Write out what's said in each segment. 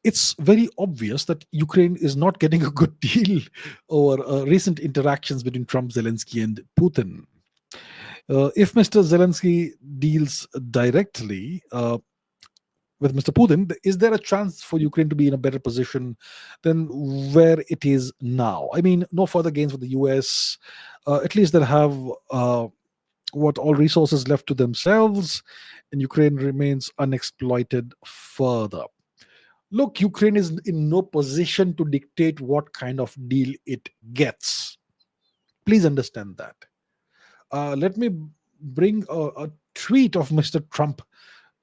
it's very obvious that Ukraine is not getting a good deal over recent interactions between Trump, Zelensky, and Putin. If Mr. Zelensky deals directly with Mr. Putin, is there a chance for Ukraine to be in a better position than where it is now? I mean, no further gains for the US. At least they'll have what all resources left to themselves, and Ukraine remains unexploited further. Look, Ukraine is in no position to dictate what kind of deal it gets. Please understand that. Let me bring a tweet of Mr. Trump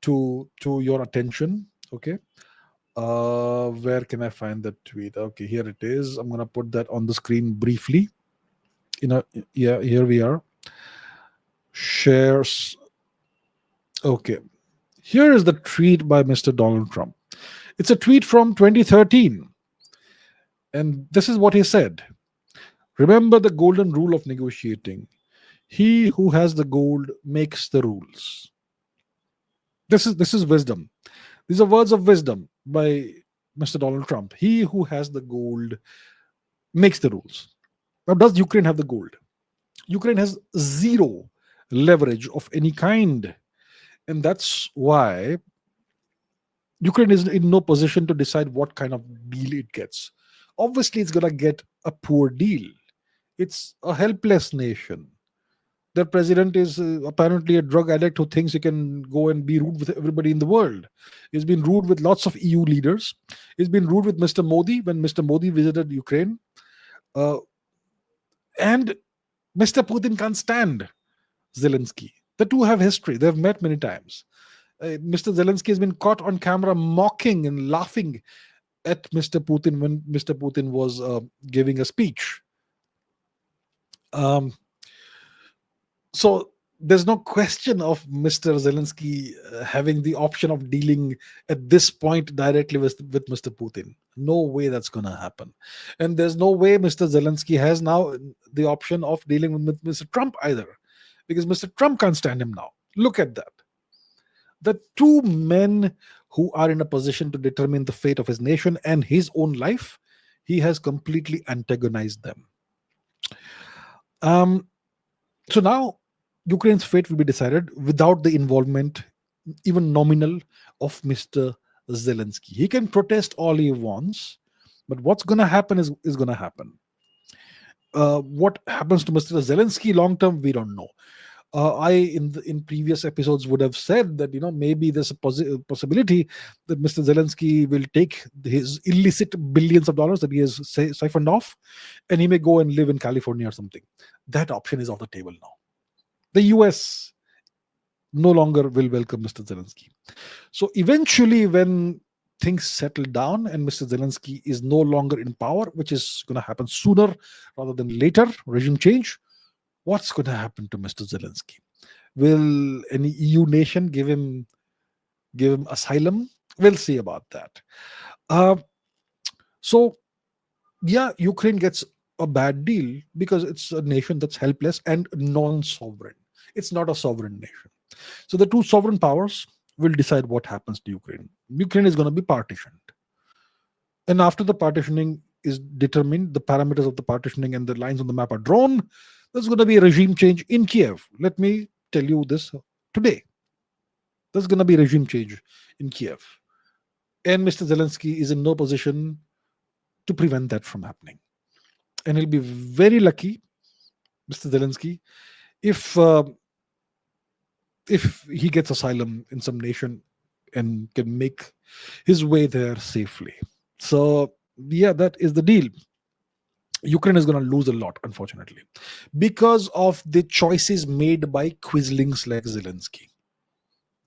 to your attention. Okay, where can I find that tweet? Okay, here it is. I'm gonna put that on the screen briefly. Yeah, here we are. Shares. Okay, here is the tweet by Mr. Donald Trump. It's a tweet from 2013, and this is what he said. Remember the golden rule of negotiating. He who has the gold makes the rules. This is wisdom. These are words of wisdom by Mr. Donald Trump. He who has the gold makes the rules. Now, does Ukraine have the gold? Ukraine has zero leverage of any kind. And that's why Ukraine is in no position to decide what kind of deal it gets. Obviously, it's going to get a poor deal. It's a helpless nation. Their president is apparently a drug addict who thinks he can go and be rude with everybody in the world. He's been rude with lots of EU leaders. He's been rude with Mr. Modi when Mr. Modi visited Ukraine. And Mr. Putin can't stand Zelensky. The two have history. They've met many times. Mr. Zelensky has been caught on camera mocking and laughing at Mr. Putin when Mr. Putin was giving a speech. So there's no question of Mr. Zelensky having the option of dealing at this point directly with Mr. Putin. No way that's going to happen. And there's no way Mr. Zelensky has now the option of dealing with Mr. Trump either, because Mr. Trump can't stand him now. Look at that. The two men who are in a position to determine the fate of his nation and his own life, he has completely antagonized them. So now Ukraine's fate will be decided without the involvement, even nominal, of Mr. Zelensky. He can protest all he wants, but what's going to happen is going to happen. What happens to Mr. Zelensky long term, we don't know. I in previous episodes would have said that maybe there's a possibility that Mr. Zelensky will take his illicit billions of dollars that he has siphoned off, and he may go and live in California or something. That option is off the table now. The US no longer will welcome Mr. Zelensky. So eventually, when things settle down and Mr. Zelensky is no longer in power, which is going to happen sooner rather than later, regime change, what's going to happen to Mr. Zelensky? Will any EU nation give him asylum? We'll see about that. So, yeah, Ukraine gets a bad deal because it's a nation that's helpless and non-sovereign. It's not a sovereign nation. So the two sovereign powers will decide what happens to Ukraine. Ukraine is going to be partitioned. And after the partitioning is determined, the parameters of the partitioning and the lines on the map are drawn, there's going to be a regime change in Kiev. Let me tell you this today. There's going to be a regime change in Kiev. And Mr. Zelensky is in no position to prevent that from happening. And he'll be very lucky, Mr. Zelensky, if he gets asylum in some nation and can make his way there safely. So, yeah, that is the deal. Ukraine is going to lose a lot, unfortunately, because of the choices made by quislings like Zelensky.